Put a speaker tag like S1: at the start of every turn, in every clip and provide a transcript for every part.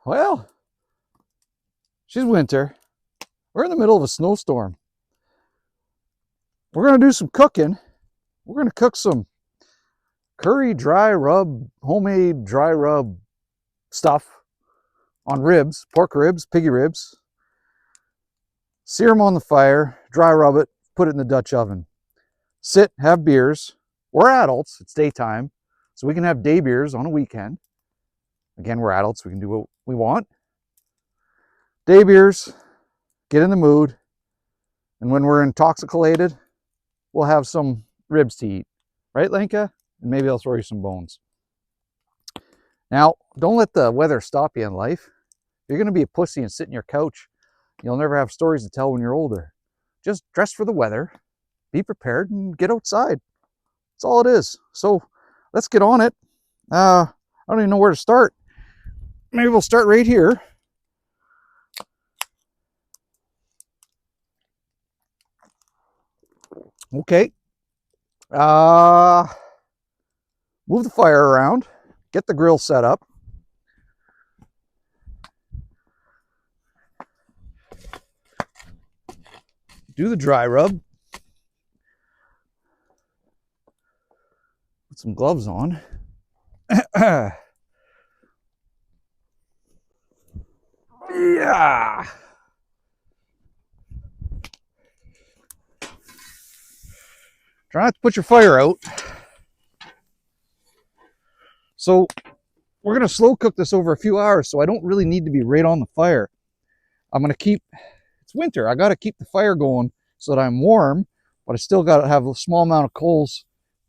S1: Well, she's winter. We're in the middle of a snowstorm. We're going to do some cooking. We're going to cook some curry dry rub, homemade dry rub stuff on ribs, pork ribs, piggy ribs. Sear them on the fire, dry rub it, put it in the Dutch oven. Sit, have beers. We're adults, it's daytime, so we can have day beers on a weekend. Again, we're adults, we can do what we want. Day beers, get in the mood, and when we're intoxicated, we'll have some ribs to eat. Right, Lenka? And maybe I'll throw you some bones. Now, don't let the weather stop you in life. If you're going to be a pussy and sit in your couch, you'll never have stories to tell when you're older. Just dress for the weather, be prepared, and get outside. That's all it is. So let's get on it. I don't even know where to start. Maybe we'll start right here. Okay. Move the fire around. Get the grill set up. Do the dry rub. Put some gloves on. Yeah. Try not to put your fire out. So we're going to slow cook this over a few hours, so I don't really need to be right on the fire. I'm going to keep, it's winter, I got to keep the fire going so that I'm warm, but I still got to have a small amount of coals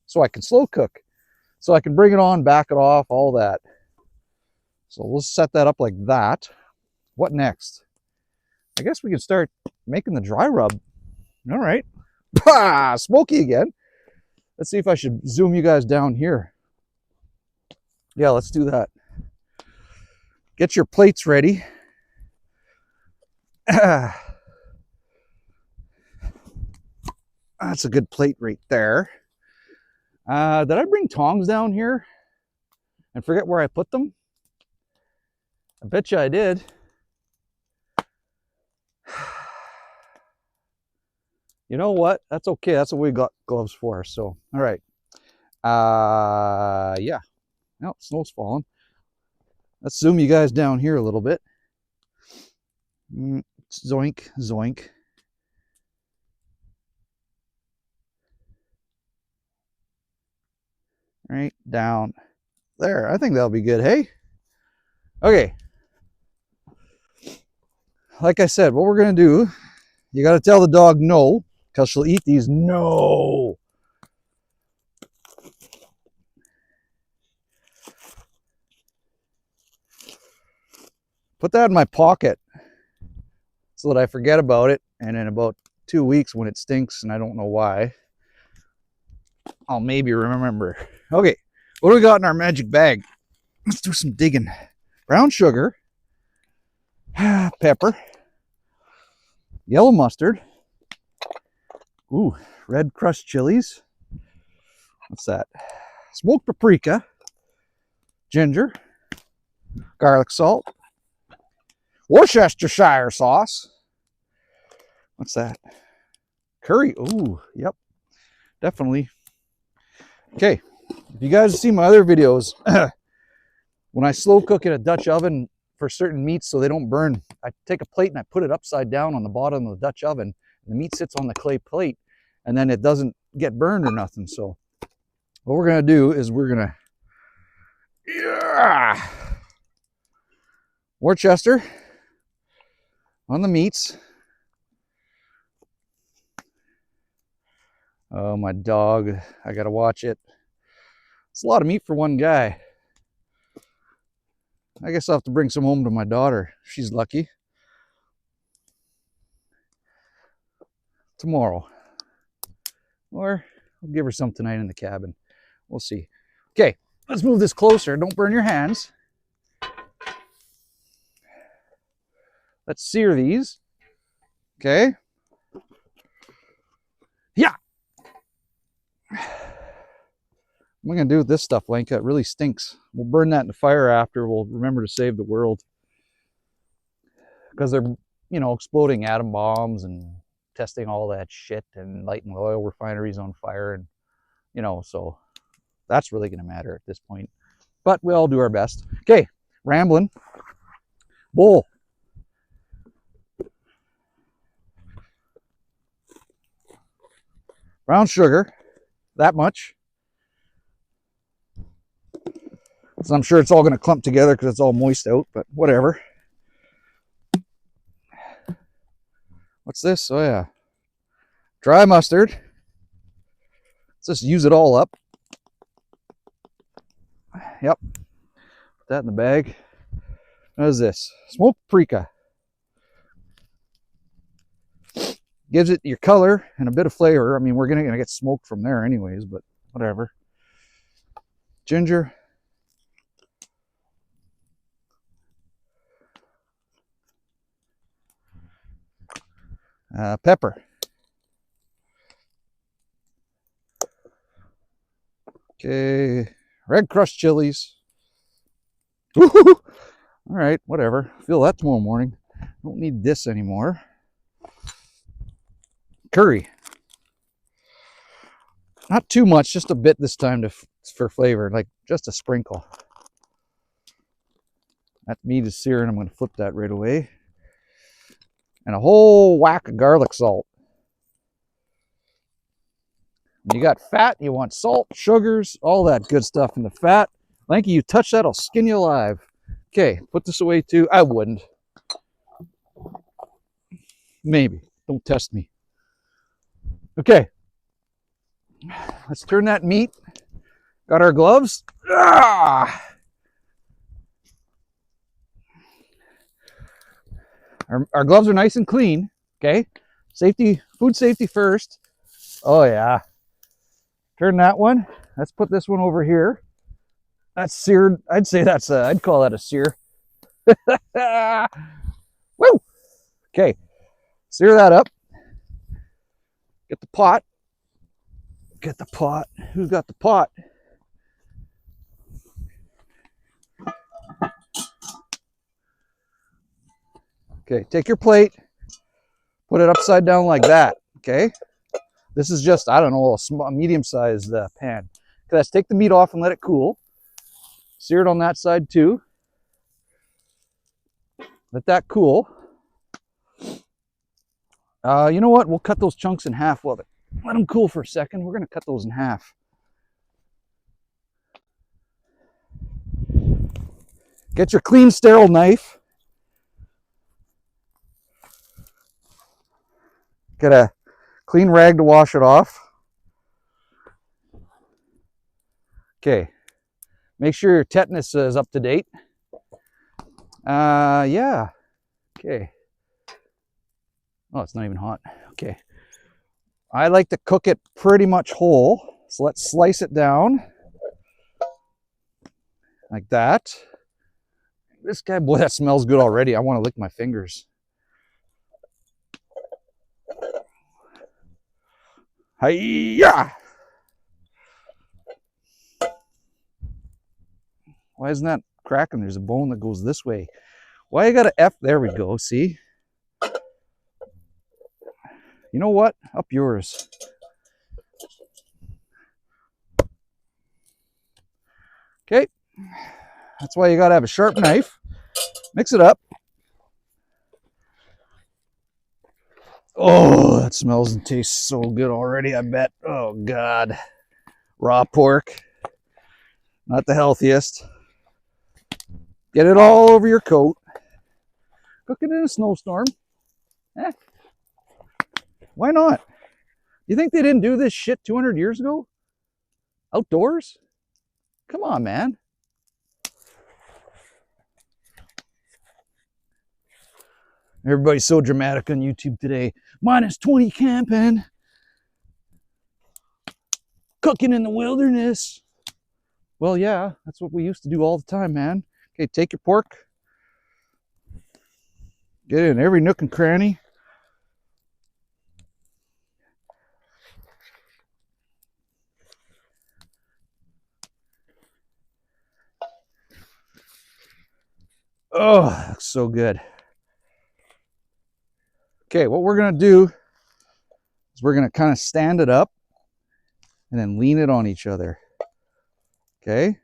S1: so I can slow cook. So I can bring it on, back it off, all that. So we'll set that up like that. What next? I guess we can start making the dry rub. All right. Pah! Smoky again. Let's see if I should zoom you guys down here. Yeah, let's do that. Get your plates ready. That's a good plate right there. Did I bring tongs down here and forget where I put them? I bet you I did. You know what? That's okay. That's what we got gloves for. So, all right. Yeah. No, snow's falling. Let's zoom you guys down here a little bit. Zoink, zoink. Right down there. I think that'll be good, hey? Okay. Like I said, what we're going to do, you got to tell the dog no, because she'll eat these. No. Put that in my pocket so that I forget about it. And in about 2 weeks when it stinks and I don't know why, I'll maybe remember. Okay, what do we got in our magic bag? Let's do some digging. Brown sugar, pepper, yellow mustard, ooh, red crushed chilies. What's that? Smoked paprika, ginger, garlic salt, Worcestershire sauce. What's that? Curry. Ooh, yep, definitely. Okay, if you guys see my other videos, when I slow cook in a Dutch oven for certain meats so they don't burn, I take a plate and I put it upside down on the bottom of the Dutch oven. And the meat sits on the clay plate and then it doesn't get burned or nothing. So what we're going to do is we're going to, yeah, Worcester on the meats. Oh, my dog, I got to watch it. It's a lot of meat for one guy. I guess I'll have to bring some home to my daughter. She's lucky. Tomorrow. Or I'll give her some tonight in the cabin. We'll see. Okay, let's move this closer. Don't burn your hands. Let's sear these. Okay. Yeah. What am I going to do with this stuff, Lenka? It really stinks. We'll burn that in the fire after. We'll remember to save the world. because they're, you know, exploding atom bombs and testing all that shit and lighting oil refineries on fire, and you know, so that's really going to matter at this point. But we all do our best. Okay, rambling. Bowl. Brown sugar, that much. So I'm sure it's all going to clump together because it's all moist out, but whatever. What's this? Oh yeah, dry mustard. Let's just use it all up. Yep. Put that in the bag. What is this? Smoked paprika. Gives it your color and a bit of flavor. I mean, we're gonna get smoked from there anyways, but whatever. Ginger. Pepper. Okay, red crushed chilies. All right, whatever. Feel that tomorrow morning. Don't need this anymore. Curry. Not too much, just a bit this time for flavor, like just a sprinkle. That meat is searing. I'm going to flip that right away. And a whole whack of garlic salt. When you got fat, you want salt, sugars, all that good stuff in the fat. Lanky, you touch that, I'll skin you alive. Okay, put this away too. I wouldn't. Maybe. Don't test me. Okay. Let's turn that meat. Got our gloves. Ah! Our gloves are nice and clean. Okay. Safety, food safety first. Oh yeah. Turn that one. Let's put this one over here. That's seared. I'd say that's I'd call that a sear. Woo! Okay. Sear that up. Get the pot. Get the pot. Who's got the pot? Okay, take your plate, put it upside down like that, okay? This is just, I don't know, a medium-sized pan. Okay, let's take the meat off and let it cool. Sear it on that side too. Let that cool. You know what? We'll cut those chunks in half. Well, let them cool for a second. We're going to cut those in half. Get your clean, sterile knife. Get a clean rag to wash it off. Okay. Make sure your tetanus is up to date. Yeah. Okay. Oh, it's not even hot. Okay. I like to cook it pretty much whole. So let's slice it down. Like that. This guy, boy, that smells good already. I want to lick my fingers. Hi-ya! Why isn't that cracking? There's a bone that goes this way. Why you got to F? There we go, see? You know what? Up yours. Okay. That's why you got to have a sharp knife. Mix it up. Oh, that smells and tastes so good already, I bet. Oh, God. Raw pork. Not the healthiest. Get it all over your coat. Cook it in a snowstorm. Eh. Why not? You think they didn't do this shit 200 years ago? Outdoors? Come on, man. Everybody's so dramatic on YouTube today. -20 camping. Cooking in the wilderness. Well, yeah, that's what we used to do all the time, man. Okay, take your pork. Get it in every nook and cranny. Oh, looks so good. Okay, what we're gonna do is we're gonna kind of stand it up and then lean it on each other. Okay,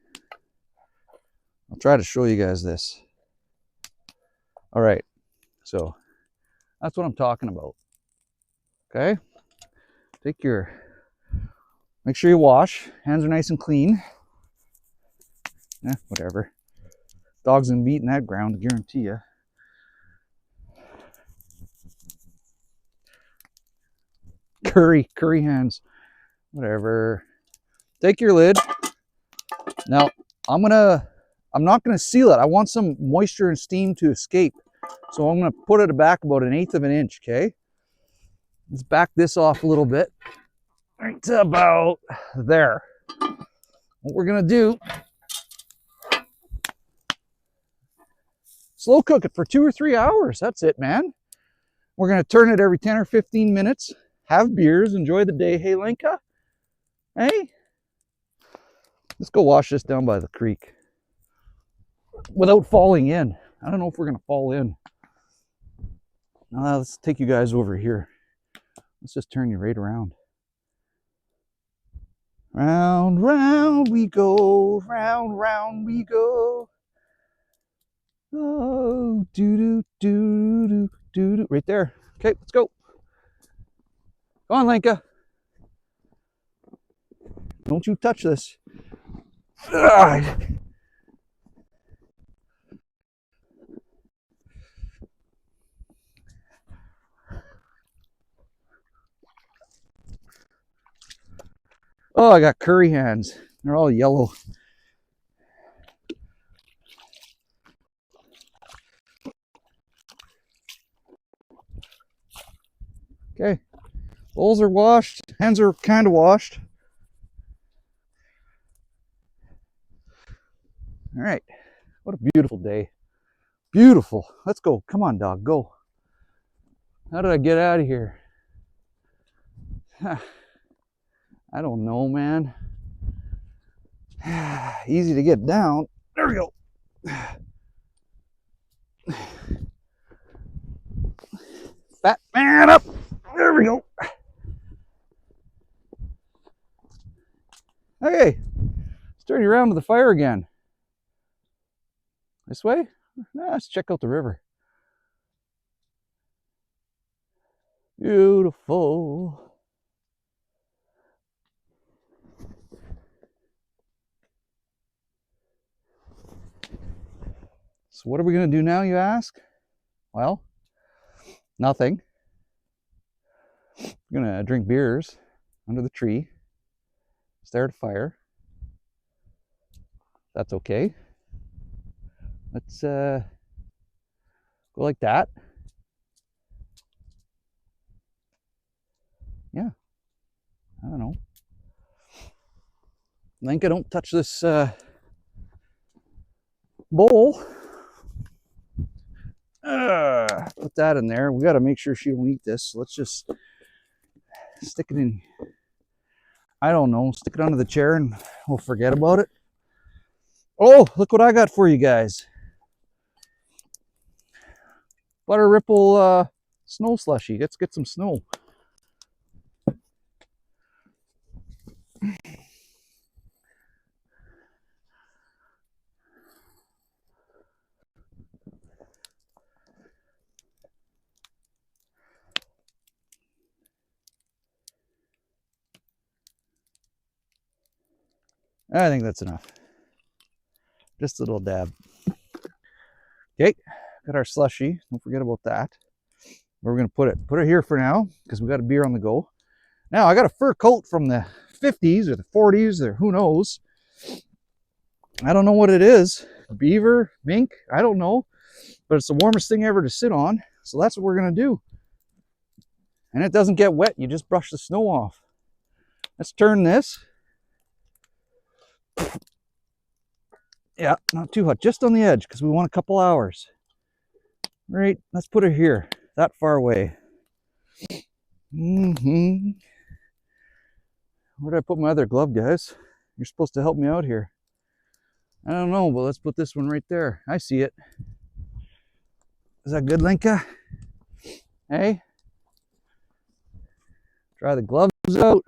S1: I'll try to show you guys this. All right, so that's what I'm talking about. Okay, make sure you wash. Hands are nice and clean. Whatever. Dogs gonna be eating that ground, I guarantee you. Curry hands. Whatever. Take your lid. Now, I'm not gonna seal it. I want some moisture and steam to escape. So I'm gonna put it back about 1/8 of an inch, okay? Let's back this off a little bit. Right to about there. What we're gonna do, slow cook it for 2 or 3 hours. That's it, man. We're gonna turn it every 10 or 15 minutes. Have beers, enjoy the day. Hey, Lenka. Hey. Let's go wash this down by the creek without falling in. I don't know if we're gonna fall in. Now let's take you guys over here. Let's just turn you right around. Round, round we go, round we go. Oh, do. Right there. Okay, let's go. Go on, Lenka. Don't you touch this. Oh, I got curry hands. They're all yellow. Okay, bowls are washed. Hands are kind of washed. All right, what a beautiful day. Beautiful. Let's go. Come on, dog, go. How did I get out of here? I don't know, man. Easy to get down. There we go. Fat man up. There we go. Okay, let's turn you around to the fire again. This way? Let's check out the river. Beautiful. So what are we going to do now, you ask? Well, nothing. We're going to drink beers under the tree, stare at a fire. That's okay. Let's go like that. Yeah, I don't know. Lenka, don't touch this bowl. Put that in there. We got to make sure she don't eat this. Let's just stick it in. I don't know. Stick it under the chair and we'll forget about it. Oh, look what I got for you guys. Butter Ripple snow slushy. Let's get some snow. I think that's enough. Just a little dab. Okay, got our slushy. Don't forget about that. We're gonna put it here for now because we got a beer on the go. Now I got a fur coat from the 50s or the 40s or who knows. I don't know what it is. Beaver, mink, I don't know. But it's the warmest thing ever to sit on. So that's what we're gonna do. And it doesn't get wet. You just brush the snow off. Let's turn this. Yeah, not too hot, just on the edge because we want a couple hours. Right, let's put her here, that far away. Where did I put my other glove, guys? You're supposed to help me out here. I don't know, but let's put this one right there. I see it. Is that good, Lenka? Hey? Dry the gloves out.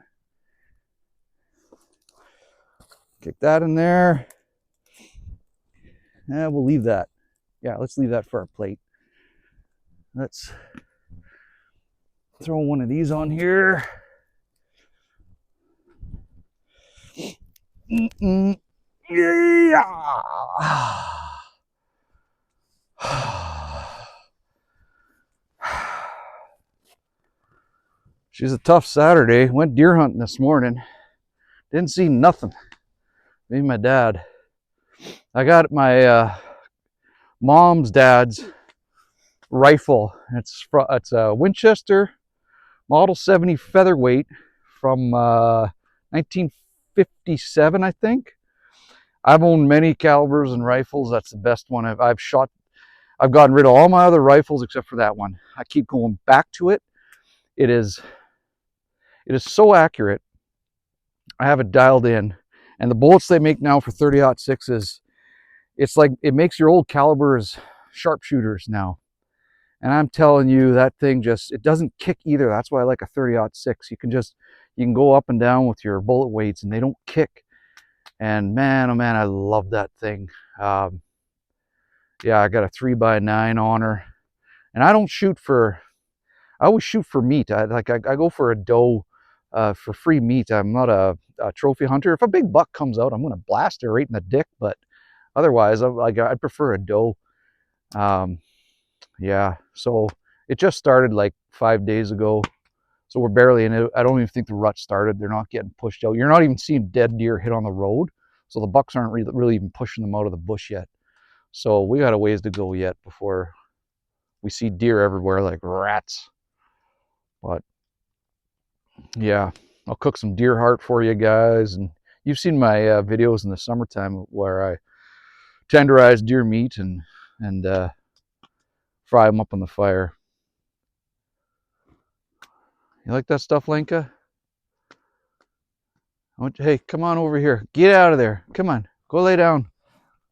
S1: Kick that in there. And we'll leave that. Yeah, let's leave that for our plate. Let's throw one of these on here. Yeah. She's a tough Saturday. Went deer hunting this morning. Didn't see nothing. Me and my dad. I got my mom's dad's rifle. It's a Winchester Model 70 featherweight from 1957, I think. I've owned many calibers and rifles. That's the best one I've shot. I've gotten rid of all my other rifles except for that one. I keep going back to it. It is so accurate. I have it dialed in, and the bullets they make now for 30-06 it's like it makes your old calibers sharpshooters now. And I'm telling you, that thing it doesn't kick either. That's why I like a 30-06. You can go up and down with your bullet weights and they don't kick. And man, oh man, I love that thing. Yeah, I got a 3x9 on her. And I don't shoot I always shoot for meat. I go for a doe for free meat. I'm not a trophy hunter. If a big buck comes out, I'm going to blast her right in the dick. But otherwise, I'd prefer a doe. Yeah, so it just started like 5 days ago. So we're barely in it. I don't even think the rut started. They're not getting pushed out. You're not even seeing dead deer hit on the road. So the bucks aren't really even pushing them out of the bush yet. So we got a ways to go yet before we see deer everywhere like rats. But yeah, I'll cook some deer heart for you guys. And you've seen my videos in the summertime where I tenderize deer meat and fry them up on the fire. You like that stuff, Lenka? Hey, come on over here. Get out of there. Come on. Go lay down.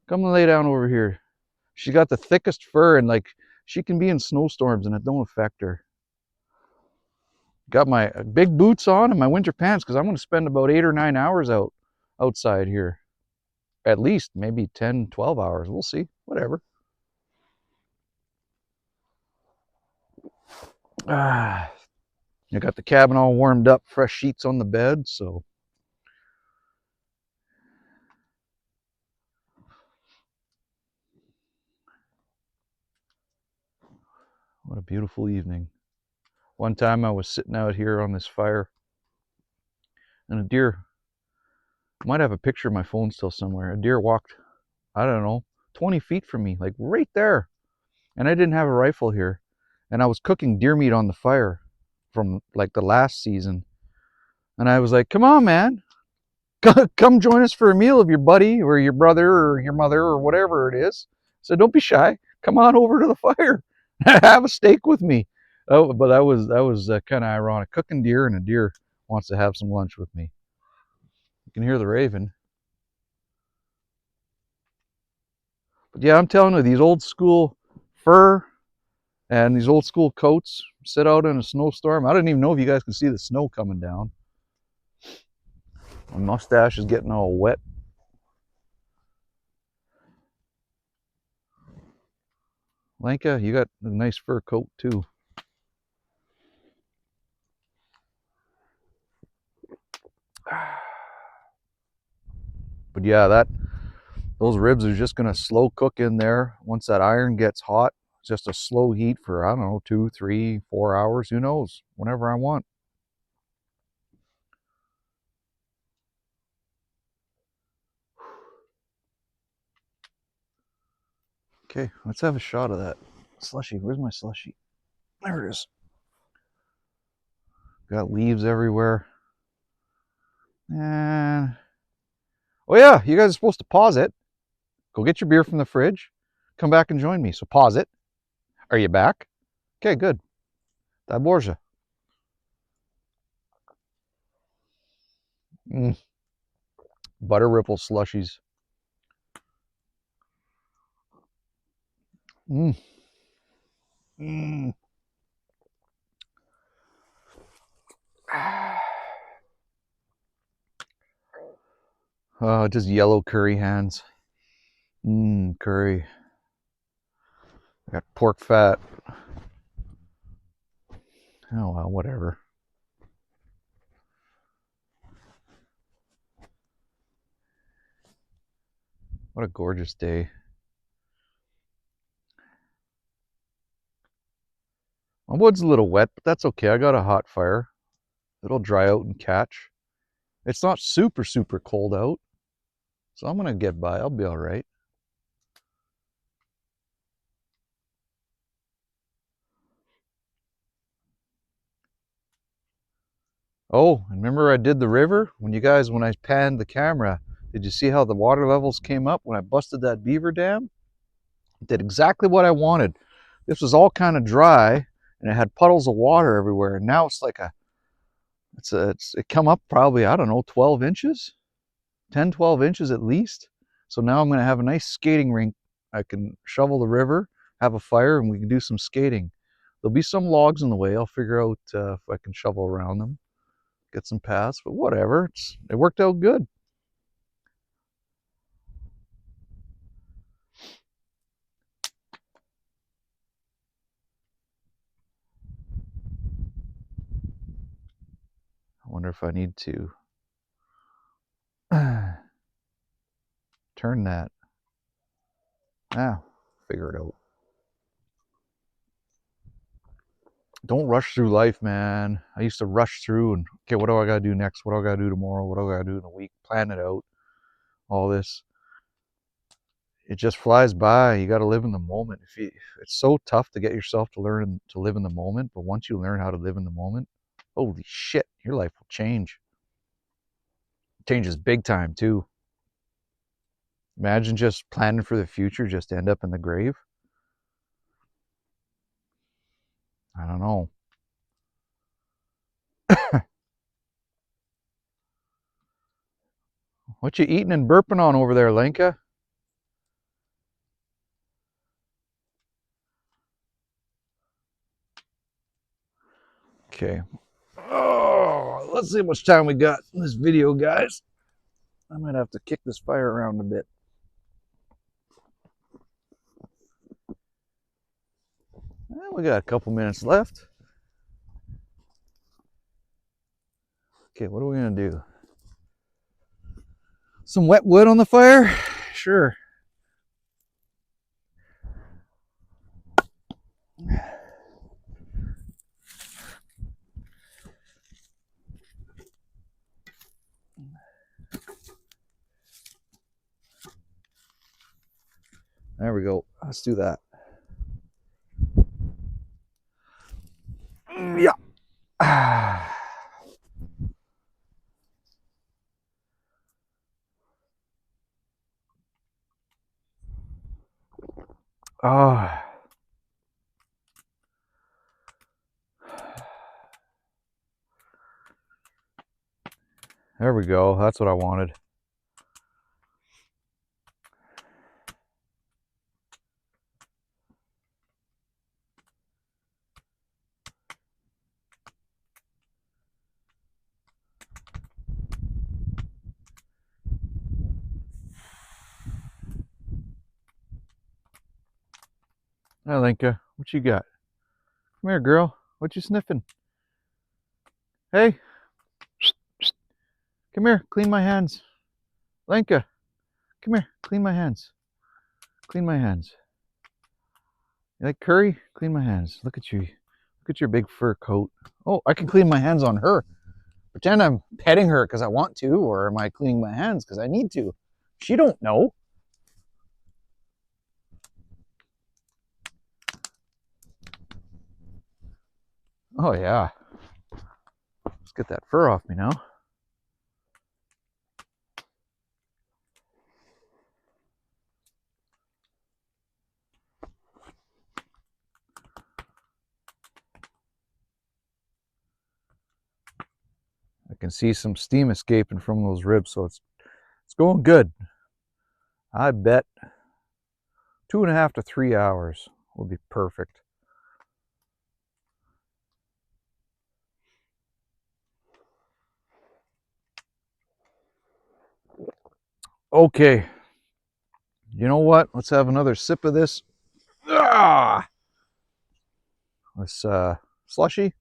S1: Come and lay down over here. She got the thickest fur, and like she can be in snowstorms and it don't affect her. Got my big boots on and my winter pants because I'm going to spend about 8 or 9 hours outside here. At least maybe 10, 12 hours. We'll see. Whatever. I got the cabin all warmed up, fresh sheets on the bed, so what a beautiful evening. One time I was sitting out here on this fire and a deer, I might have a picture of my phone still somewhere. A deer walked, I don't know, 20 feet from me, like right there. And I didn't have a rifle here. And I was cooking deer meat on the fire from like the last season. And I was like, come on, man. Come join us for a meal of your buddy or your brother or your mother or whatever it is. So don't be shy. Come on over to the fire. Have a steak with me. Oh, but that was kind of ironic. Cooking deer and a deer wants to have some lunch with me. You can hear the raven. But yeah, I'm telling you, these old school fur and these old school coats sit out in a snowstorm. I didn't even know if you guys could see the snow coming down. My mustache is getting all wet. Lenka, you got a nice fur coat too. But yeah, those ribs are just gonna slow cook in there. Once that iron gets hot, just a slow heat for, I don't know, 2, 3, 4 hours, who knows, whenever I want. Okay, let's have a shot of that slushy. Where's my slushy? There it is. Got leaves everywhere. And oh yeah, you guys are supposed to pause it. Go get your beer from the fridge. Come back and join me. So pause it. Are you back? Okay, good. Дай Боже. Butter ripple slushies. Mm. Mm. Just yellow curry hands. Curry. I got pork fat. Oh well, whatever. What a gorgeous day. My wood's a little wet, but that's okay. I got a hot fire. It'll dry out and catch. It's not super, super cold out, so I'm gonna get by. I'll be all right. Oh, and remember I did the river? When I panned the camera, did you see how the water levels came up when I busted that beaver dam? It did exactly what I wanted. This was all kind of dry, and it had puddles of water everywhere, and now it's like it come up probably, I don't know, 12 inches? 10, 12 inches at least. So now I'm gonna have a nice skating rink. I can shovel the river, have a fire, and we can do some skating. There'll be some logs in the way. I'll figure out if I can shovel around them. Get some paths, but whatever. It worked out good. I wonder if I need to turn that. Figure it out. Don't rush through life, man. I used to rush through and, okay, what do I gotta do next? What do I gotta do tomorrow? What do I gotta do in a week? Plan it out. All this. It just flies by. You got to live in the moment. It's so tough to get yourself to learn to live in the moment, but once you learn how to live in the moment, holy shit, your life will change. It changes big time too. Imagine just planning for the future, just end up in the grave. I don't know. What you eating and burping on over there, Lenka? Okay. Oh, let's see how much time we got in this video, guys. I might have to kick this fire around a bit. We got a couple minutes left. Okay, what are we gonna do? Some wet wood on the fire? Sure. There we go. Let's do that. Yeah. Oh. There we go. That's what I wanted. Hi, Lenka. What you got? Come here, girl. What you sniffing? Hey. Come here. Clean my hands. Lenka. Come here. Clean my hands. Clean my hands. You like curry? Clean my hands. Look at you. Look at your big fur coat. Oh, I can clean my hands on her. Pretend I'm petting her because I want to, or am I cleaning my hands because I need to? She don't know. Oh yeah. Let's get that fur off me now. I can see some steam escaping from those ribs, so it's going good. I bet 2.5 to 3 hours will be perfect. Okay, you know what? Let's have another sip of this. Ah, this slushy.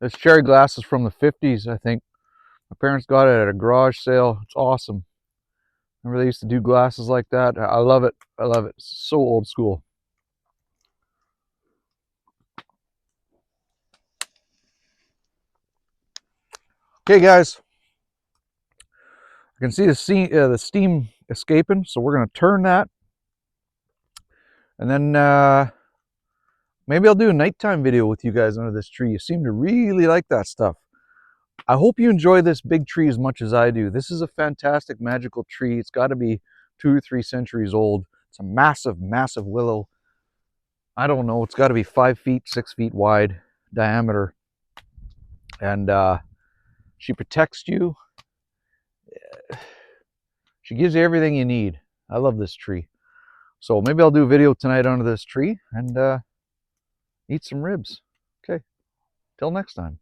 S1: This cherry glass is from the 50s, I think. My parents got it at a garage sale. It's awesome. Remember they used to do glasses like that? I love it. I love it. It's so old school. Okay, guys. I can see the steam escaping, so we're going to turn that. And then maybe I'll do a nighttime video with you guys under this tree. You seem to really like that stuff. I hope you enjoy this big tree as much as I do. This is a fantastic, magical tree. It's got to be 2 or 3 centuries old. It's a massive, massive willow. I don't know. It's got to be 5 feet, 6 feet wide diameter. And she protects you. She gives you everything you need. I love this tree. So maybe I'll do a video tonight under this tree and eat some ribs. Okay. Till next time.